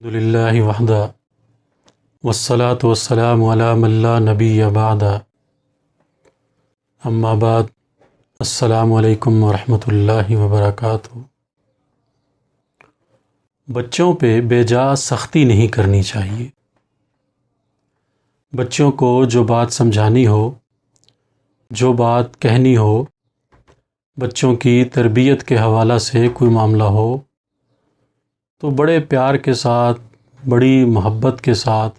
الحمد للہ وحدہ والصلاة والسلام علی من لا نبی بعد اما بعد السلام علیکم ورحمۃ اللہ وبرکاتہ۔ بچوں پہ بے جا سختی نہیں کرنی چاہیے۔ بچوں کو جو بات سمجھانی ہو، جو بات کہنی ہو، بچوں کی تربیت کے حوالہ سے کوئی معاملہ ہو تو بڑے پیار کے ساتھ، بڑی محبت کے ساتھ،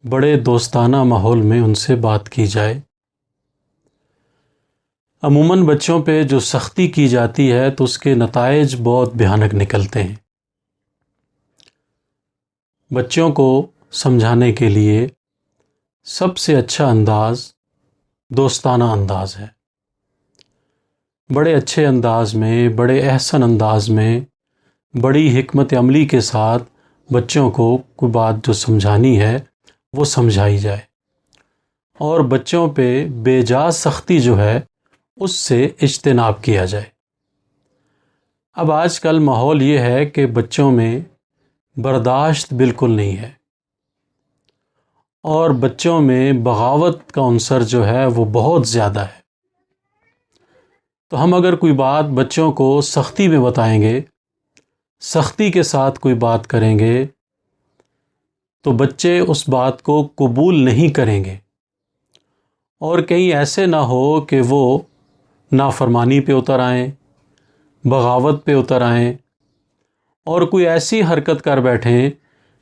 بڑے دوستانہ ماحول میں ان سے بات کی جائے۔ عموماً بچوں پہ جو سختی کی جاتی ہے تو اس کے نتائج بہت بھیانک نکلتے ہیں۔ بچوں کو سمجھانے کے لیے سب سے اچھا انداز دوستانہ انداز ہے۔ بڑے اچھے انداز میں، بڑے احسن انداز میں، بڑی حکمت عملی کے ساتھ بچوں کو کوئی بات جو سمجھانی ہے وہ سمجھائی جائے، اور بچوں پہ بے جا سختی جو ہے اس سے اجتناب کیا جائے۔ اب آج کل ماحول یہ ہے کہ بچوں میں برداشت بالکل نہیں ہے، اور بچوں میں بغاوت کا عنصر جو ہے وہ بہت زیادہ ہے۔ تو ہم اگر کوئی بات بچوں کو سختی میں بتائیں گے، سختی کے ساتھ کوئی بات کریں گے، تو بچے اس بات کو قبول نہیں کریں گے، اور کہیں ایسے نہ ہو کہ وہ نافرمانی پہ اتر آئیں، بغاوت پہ اتر آئیں، اور کوئی ایسی حرکت کر بیٹھیں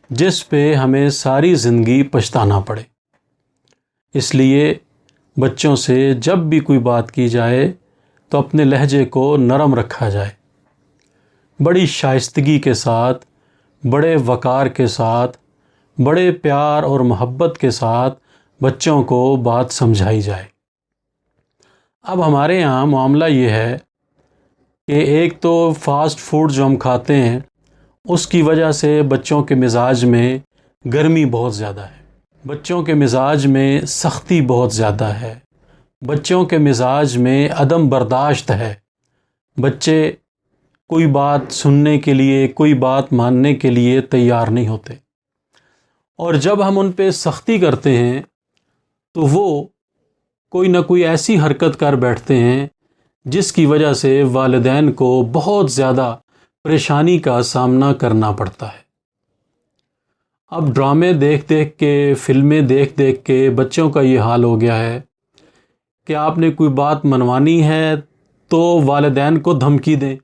جس پہ ہمیں ساری زندگی پچھتانا پڑے۔ اس لیے بچوں سے جب بھی کوئی بات کی جائے تو اپنے لہجے کو نرم رکھا جائے، بڑی شائستگی کے ساتھ، بڑے وقار کے ساتھ، بڑے پیار اور محبت کے ساتھ بچوں کو بات سمجھائی جائے۔ اب ہمارے یہاں معاملہ یہ ہے کہ ایک تو فاسٹ فوڈ جو ہم کھاتے ہیں اس کی وجہ سے بچوں کے مزاج میں گرمی بہت زیادہ ہے، بچوں کے مزاج میں سختی بہت زیادہ ہے، بچوں کے مزاج میں عدم برداشت ہے۔ بچے کوئی بات سننے کے لیے، کوئی بات ماننے کے لیے تیار نہیں ہوتے، اور جب ہم ان پہ سختی کرتے ہیں تو وہ کوئی نہ کوئی ایسی حرکت کر بیٹھتے ہیں جس کی وجہ سے والدین کو بہت زیادہ پریشانی کا سامنا کرنا پڑتا ہے۔ اب ڈرامے دیکھ دیکھ کے، فلمیں دیکھ دیکھ کے بچوں کا یہ حال ہو گیا ہے کہ آپ نے کوئی بات منوانی ہے تو والدین کو دھمکی دیں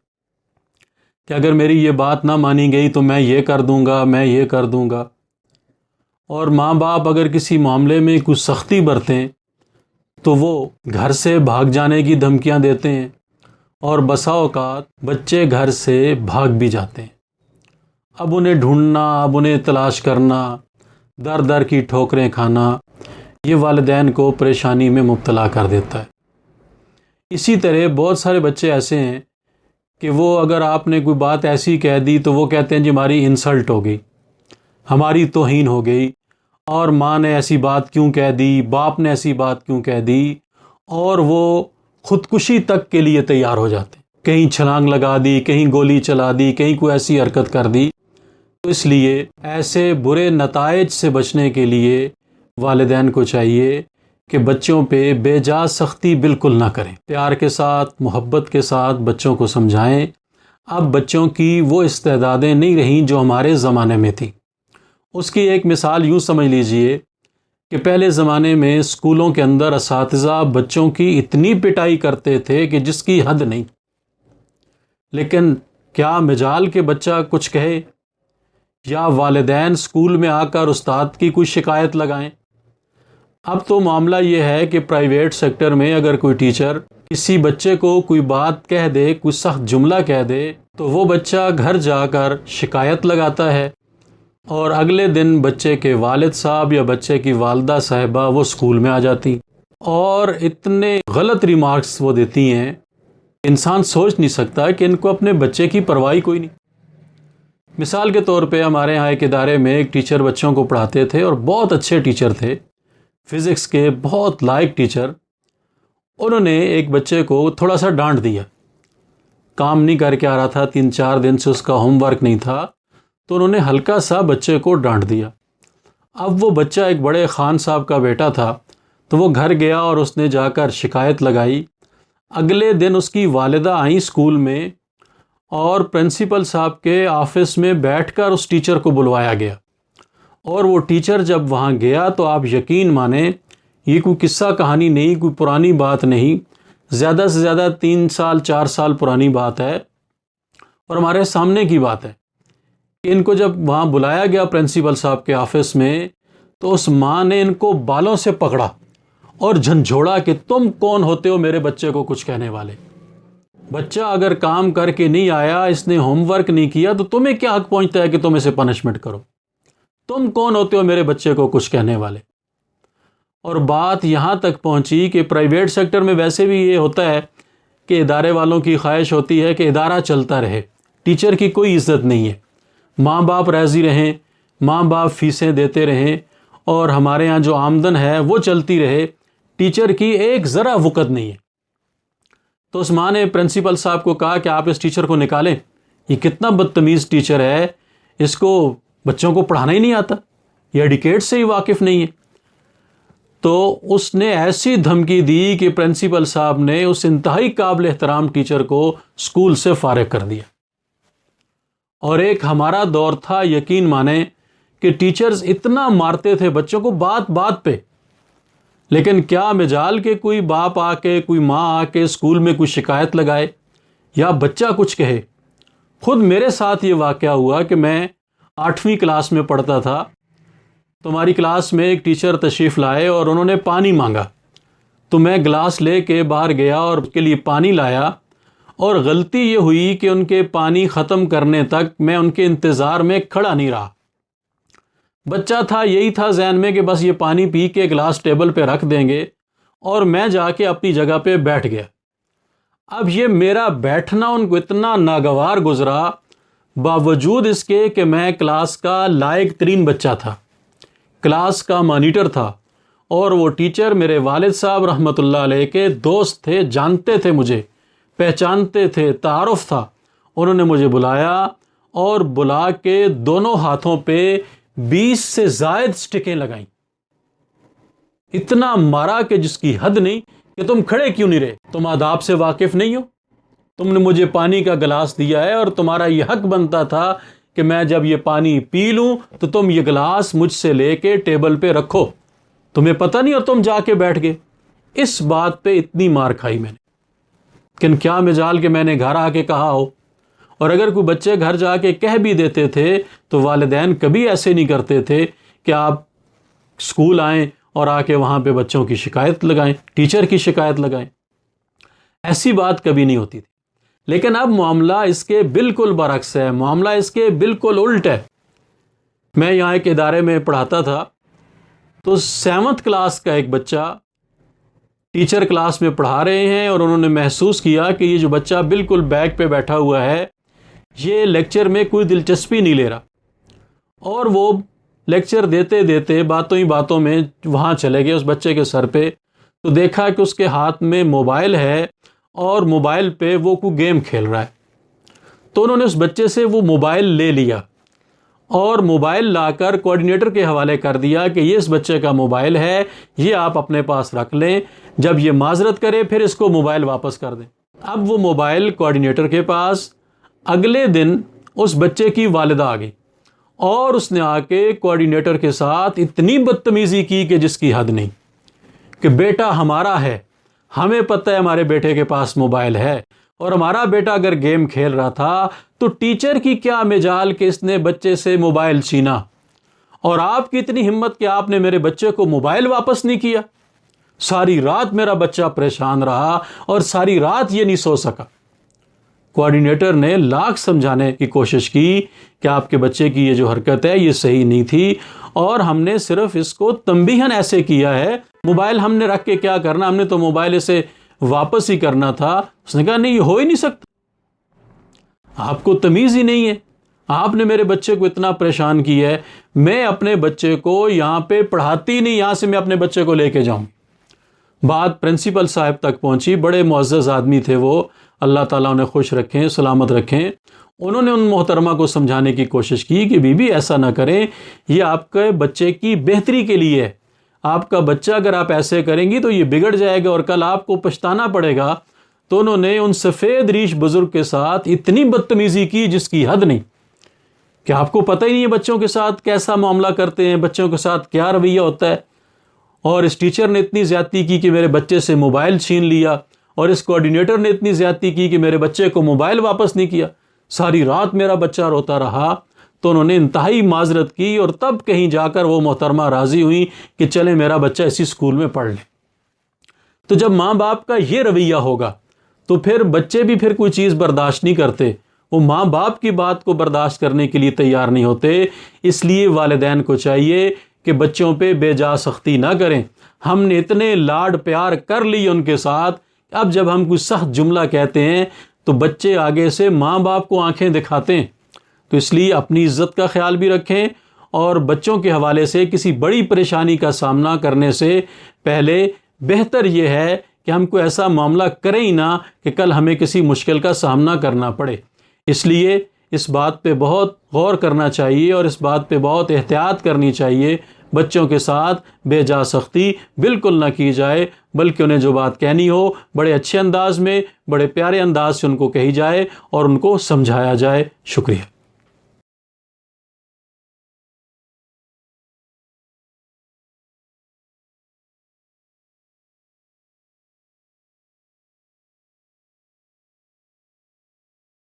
کہ اگر میری یہ بات نہ مانی گئی تو میں یہ کر دوں گا، میں یہ کر دوں گا۔ اور ماں باپ اگر کسی معاملے میں کچھ سختی برتیں تو وہ گھر سے بھاگ جانے کی دھمکیاں دیتے ہیں، اور بسا اوقات بچے گھر سے بھاگ بھی جاتے ہیں۔ اب انہیں ڈھونڈنا، اب انہیں تلاش کرنا، در در کی ٹھوکریں کھانا، یہ والدین کو پریشانی میں مبتلا کر دیتا ہے۔ اسی طرح بہت سارے بچے ایسے ہیں کہ وہ اگر آپ نے کوئی بات ایسی کہہ دی تو وہ کہتے ہیں جی ہماری انسلٹ ہو گئی، ہماری توہین ہو گئی، اور ماں نے ایسی بات کیوں کہہ دی، باپ نے ایسی بات کیوں کہہ دی، اور وہ خودکشی تک کے لیے تیار ہو جاتے ہیں۔ کہیں چھلانگ لگا دی، کہیں گولی چلا دی، کہیں کوئی ایسی حرکت کر دی۔ تو اس لیے ایسے برے نتائج سے بچنے کے لیے والدین کو چاہیے کہ بچوں پہ بے جا سختی بالکل نہ کریں، پیار کے ساتھ، محبت کے ساتھ بچوں کو سمجھائیں۔ اب بچوں کی وہ استعدادیں نہیں رہیں جو ہمارے زمانے میں تھیں۔ اس کی ایک مثال یوں سمجھ لیجئے کہ پہلے زمانے میں اسکولوں کے اندر اساتذہ بچوں کی اتنی پٹائی کرتے تھے کہ جس کی حد نہیں، لیکن کیا مجال کہ بچہ کچھ کہے، یا والدین اسکول میں آ کر استاد کی کوئی شکایت لگائیں۔ اب تو معاملہ یہ ہے کہ پرائیویٹ سیکٹر میں اگر کوئی ٹیچر کسی بچے کو کوئی بات کہہ دے، کوئی سخت جملہ کہہ دے، تو وہ بچہ گھر جا کر شکایت لگاتا ہے، اور اگلے دن بچے کے والد صاحب یا بچے کی والدہ صاحبہ وہ اسکول میں آ جاتی، اور اتنے غلط ریمارکس وہ دیتی ہیں، انسان سوچ نہیں سکتا کہ ان کو اپنے بچے کی پرواہ کوئی نہیں۔ مثال کے طور پہ ہمارے یہاں ایک ادارے میں ایک ٹیچر بچوں کو پڑھاتے تھے، اور بہت اچھے ٹیچر تھے، فزکس کے بہت لائق ٹیچر۔ انہوں نے ایک بچے کو تھوڑا سا ڈانٹ دیا، کام نہیں کر کے آ رہا تھا، 3-4 دن سے اس کا ہوم ورک نہیں تھا، تو انہوں نے ہلکا سا بچے کو ڈانٹ دیا۔ اب وہ بچہ ایک بڑے خان صاحب کا بیٹا تھا، تو وہ گھر گیا اور اس نے جا کر شکایت لگائی۔ اگلے دن اس کی والدہ آئیں اسکول میں، اور پرنسپل صاحب کے آفس میں بیٹھ کر اس ٹیچر کو بلوایا گیا، اور وہ ٹیچر جب وہاں گیا تو آپ یقین مانیں یہ کوئی قصہ کہانی نہیں، کوئی پرانی بات نہیں، زیادہ سے زیادہ 3 سال 4 سال پرانی بات ہے، اور ہمارے سامنے کی بات ہے کہ ان کو جب وہاں بلایا گیا پرنسپل صاحب کے آفس میں، تو اس ماں نے ان کو بالوں سے پکڑا اور جھنجھوڑا کہ تم کون ہوتے ہو میرے بچے کو کچھ کہنے والے؟ بچہ اگر کام کر کے نہیں آیا، اس نے ہوم ورک نہیں کیا، تو تمہیں کیا حق پہنچتا ہے کہ تم اسے پنشمنٹ کرو؟ تم کون ہوتے ہو میرے بچے کو کچھ کہنے والے؟ اور بات یہاں تک پہنچی کہ پرائیویٹ سیکٹر میں ویسے بھی یہ ہوتا ہے کہ ادارے والوں کی خواہش ہوتی ہے کہ ادارہ چلتا رہے، ٹیچر کی کوئی عزت نہیں ہے، ماں باپ راضی رہیں، ماں باپ فیسیں دیتے رہیں، اور ہمارے ہاں جو آمدن ہے وہ چلتی رہے، ٹیچر کی ایک ذرا وقت نہیں ہے۔ تو اس ماں نے پرنسپل صاحب کو کہا کہ آپ اس ٹیچر کو نکالیں، یہ کتنا بدتمیز ٹیچر ہے، اس کو بچوں کو پڑھانا ہی نہیں آتا، یہ ایڈیکیٹ سے ہی واقف نہیں ہے۔ تو اس نے ایسی دھمکی دی کہ پرنسپل صاحب نے اس انتہائی قابل احترام ٹیچر کو اسکول سے فارغ کر دیا۔ اور ایک ہمارا دور تھا، یقین مانیں کہ ٹیچرز اتنا مارتے تھے بچوں کو بات بات پہ، لیکن کیا مجال کہ کوئی باپ آ کے، کوئی ماں آ کے اسکول میں کوئی شکایت لگائے یا بچہ کچھ کہے۔ خود میرے ساتھ یہ واقعہ ہوا کہ میں 8ویں کلاس میں پڑھتا تھا، تو ہماری کلاس میں ایک ٹیچر تشریف لائے اور انہوں نے پانی مانگا، تو میں گلاس لے کے باہر گیا اور اس کے لیے پانی لایا، اور غلطی یہ ہوئی کہ ان کے پانی ختم کرنے تک میں ان کے انتظار میں کھڑا نہیں رہا۔ بچہ تھا، یہی تھا ذہن میں کہ بس یہ پانی پی کے گلاس ٹیبل پہ رکھ دیں گے، اور میں جا کے اپنی جگہ پہ بیٹھ گیا۔ اب یہ میرا بیٹھنا ان کو اتنا ناگوار گزرا، باوجود اس کے کہ میں کلاس کا لائق ترین بچہ تھا، کلاس کا مانیٹر تھا، اور وہ ٹیچر میرے والد صاحب رحمۃ اللہ علیہ کے دوست تھے، جانتے تھے مجھے، پہچانتے تھے، تعارف تھا۔ انہوں نے مجھے بلایا اور بلا کے دونوں ہاتھوں پہ 20 سے زائد سٹکیں لگائیں، اتنا مارا کہ جس کی حد نہیں، کہ تم کھڑے کیوں نہیں رہے؟ تم آداب سے واقف نہیں ہو؟ تم نے مجھے پانی کا گلاس دیا ہے، اور تمہارا یہ حق بنتا تھا کہ میں جب یہ پانی پی لوں تو تم یہ گلاس مجھ سے لے کے ٹیبل پہ رکھو، تمہیں پتہ نہیں اور تم جا کے بیٹھ گئے۔ اس بات پہ اتنی مار کھائی میں نے، لیکن کیا مجال کہ میں نے گھر آ کے کہا ہو، اور اگر کوئی بچے گھر جا کے کہہ بھی دیتے تھے تو والدین کبھی ایسے نہیں کرتے تھے کہ آپ اسکول آئیں اور آ کے وہاں پہ بچوں کی شکایت لگائیں، ٹیچر کی شکایت لگائیں، ایسی بات کبھی نہیں ہوتی تھی۔ لیکن اب معاملہ اس کے بالکل برعکس ہے، معاملہ اس کے بالکل الٹ ہے۔ میں یہاں ایک ادارے میں پڑھاتا تھا، تو 7ویں کلاس کا ایک بچہ ٹیچر کلاس میں پڑھا رہے ہیں، اور انہوں نے محسوس کیا کہ یہ جو بچہ بالکل بیک پہ بیٹھا ہوا ہے یہ لیکچر میں کوئی دلچسپی نہیں لے رہا، اور وہ لیکچر دیتے دیتے باتوں ہی باتوں میں وہاں چلے گئے اس بچے کے سر پہ، تو دیکھا کہ اس کے ہاتھ میں موبائل ہے، اور موبائل پہ وہ کوئی گیم کھیل رہا ہے۔ تو انہوں نے اس بچے سے وہ موبائل لے لیا، اور موبائل لا کر کوآرڈینیٹر کے حوالے کر دیا کہ یہ اس بچے کا موبائل ہے، یہ آپ اپنے پاس رکھ لیں، جب یہ معذرت کرے پھر اس کو موبائل واپس کر دیں۔ اب وہ موبائل کوآرڈینیٹر کے پاس، اگلے دن اس بچے کی والدہ آ گئی، اور اس نے آ کے کوآرڈینیٹر کے ساتھ اتنی بدتمیزی کی کہ جس کی حد نہیں، کہ بیٹا ہمارا ہے، ہمیں پتہ ہے ہمارے بیٹے کے پاس موبائل ہے، اور ہمارا بیٹا اگر گیم کھیل رہا تھا تو ٹیچر کی کیا مجال کہ اس نے بچے سے موبائل چھینا، اور آپ کی اتنی ہمت کہ آپ نے میرے بچے کو موبائل واپس نہیں کیا۔ ساری رات میرا بچہ پریشان رہا، اور ساری رات یہ نہیں سو سکا۔ کوآرڈینیٹر نے لاکھ سمجھانے کی کوشش کی کہ آپ کے بچے کی یہ جو حرکت ہے یہ صحیح نہیں تھی، اور ہم نے صرف اس کو تنبیہاً ایسے کیا ہے، موبائل ہم نے رکھ کے کیا کرنا، ہم نے تو موبائل اسے واپس ہی کرنا تھا۔ اس نے کہا نہیں، یہ ہو ہی نہیں سکتا، آپ کو تمیز ہی نہیں ہے، آپ نے میرے بچے کو اتنا پریشان کیا ہے، میں اپنے بچے کو یہاں پہ پڑھاتی نہیں، یہاں سے میں اپنے بچے کو لے کے جاؤں۔ بات پرنسپل صاحب تک پہنچی، بڑے معزز آدمی تھے وہ، اللہ تعالیٰ انہیں خوش رکھیں، سلامت رکھیں، انہوں نے ان محترمہ کو سمجھانے کی کوشش کی کہ بی بی ایسا نہ کریں، یہ آپ کے بچے کی بہتری کے لیے ہے، آپ کا بچہ اگر آپ ایسے کریں گی تو یہ بگڑ جائے گا اور کل آپ کو پچھتانا پڑے گا۔ تو انہوں نے ان سفید ریش بزرگ کے ساتھ اتنی بدتمیزی کی جس کی حد نہیں، کہ آپ کو پتہ ہی نہیں ہے بچوں کے ساتھ کیسا معاملہ کرتے ہیں، بچوں کے ساتھ کیا رویہ ہوتا ہے۔ اور اس ٹیچر نے اتنی زیادتی کی کہ میرے بچے سے موبائل چھین لیا، اور اس کوآرڈینیٹر نے اتنی زیادتی کی کہ میرے بچے کو موبائل واپس نہیں کیا، ساری رات میرا بچہ روتا رہا۔ تو انہوں نے انتہائی معذرت کی اور تب کہیں جا کر وہ محترمہ راضی ہوئی کہ چلے میرا بچہ اسی اسکول میں پڑھ لے۔ تو جب ماں باپ کا یہ رویہ ہوگا تو پھر بچے بھی پھر کوئی چیز برداشت نہیں کرتے، وہ ماں باپ کی بات کو برداشت کرنے کے لیے تیار نہیں ہوتے۔ اس لیے والدین کو چاہیے کہ بچوں پہ بے جا سختی نہ کریں۔ ہم نے اتنے لاڈ پیار کر لی ان کے ساتھ، اب جب ہم کوئی سخت جملہ کہتے ہیں تو بچے آگے سے ماں باپ کو آنکھیں دکھاتے ہیں۔ تو اس لیے اپنی عزت کا خیال بھی رکھیں، اور بچوں کے حوالے سے کسی بڑی پریشانی کا سامنا کرنے سے پہلے بہتر یہ ہے کہ ہم کو ایسا معاملہ کریں ہی نہ کہ کل ہمیں کسی مشکل کا سامنا کرنا پڑے۔ اس لیے اس بات پہ بہت غور کرنا چاہیے اور اس بات پہ بہت احتیاط کرنی چاہیے، بچوں کے ساتھ بے جا سختی بالکل نہ کی جائے، بلکہ انہیں جو بات کہنی ہو بڑے اچھے انداز میں، بڑے پیارے انداز سے ان کو کہی جائے اور ان کو سمجھایا جائے۔ شکریہ۔